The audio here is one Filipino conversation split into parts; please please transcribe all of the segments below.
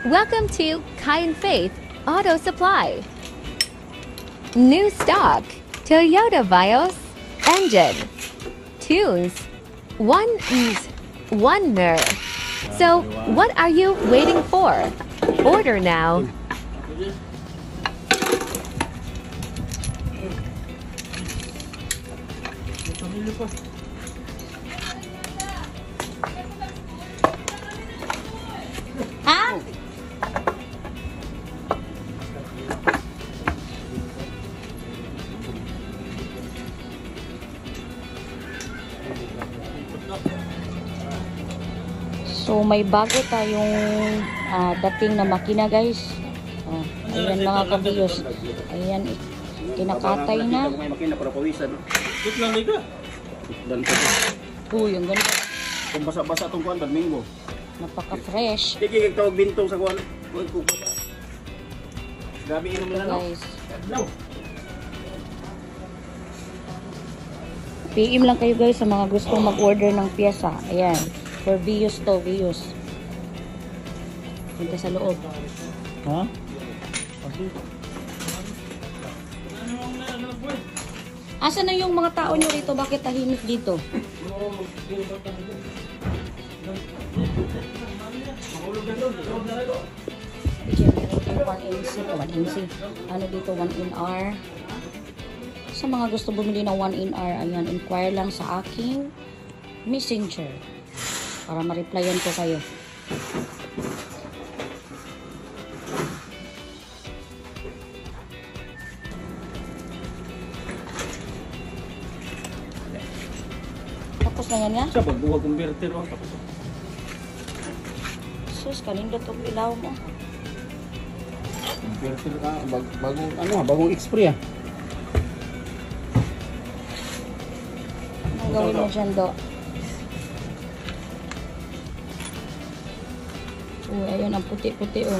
Welcome to Kind Faith Auto Supply. New stock, Toyota Vios, engine, tunes, Wonder. So, what are you waiting for? Order now. Ha? So may bago tayong dating na makina, guys. Ayan mga kabiyos. Ayan, kinakatay na. May makina para pawisan. Dito lang dito. Dan ko. Uy, ang ganda. Kung basa-basa tong kuan Domingo. Napaka-fresh. Sige kay tawag bintong sa kuan. Kuan ko. Grabe inom na no. Guys. No. PM lang kayo guys sa mga gustong mag-order ng piyesa. Ayan. For Vios to, Vios. Punta sa loob. Ha? Asa na yung mga tao nyo rito? Bakit tahimik dito? Bigyan meron kayo 1NC. 1NC. Ano dito? 1NR. Sa mga gusto bumili ng 1NR, ayan, inquire lang sa aking messenger para ma-replyan ko kayo. Tapos na yan Sa pagbuwag converter oh. Sus, kanina to ilaw mo. Converter bagong expire ah. Anong gawin mo dyan, Do? Uy, ayun, ang puti-puti, oh.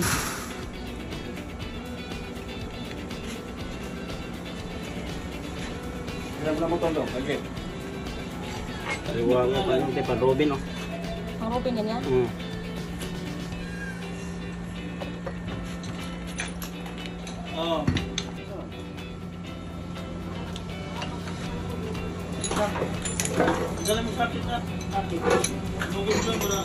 Ilang mo to okay. Riwa mo pa yung tipan Robin oh. Ang Robin yan yan? Oh. Dalam sakit na. Lugod lang muna.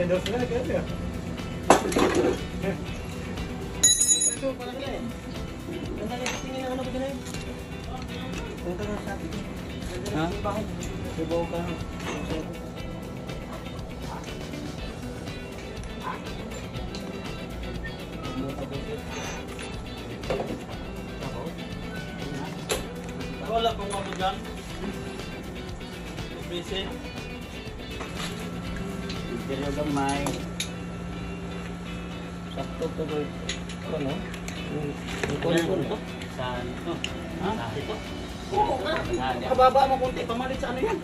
Dos na kaya. Ito para kaya. Ganda na tingin na ano ba ganun? Punta na sa atin. Ha? Sibaw ka. Wala pang mga dyan. Busy. Interior gamay. Sakto to boy. Ano? Ito? Saan ito? Ha? Ito? Oo nga. Kababa mo kunti. Pamalit sa ano yan?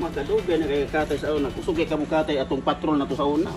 Magkadugan na kay katay sa una. Kusog kay kamukatay atong patrol na to sa una.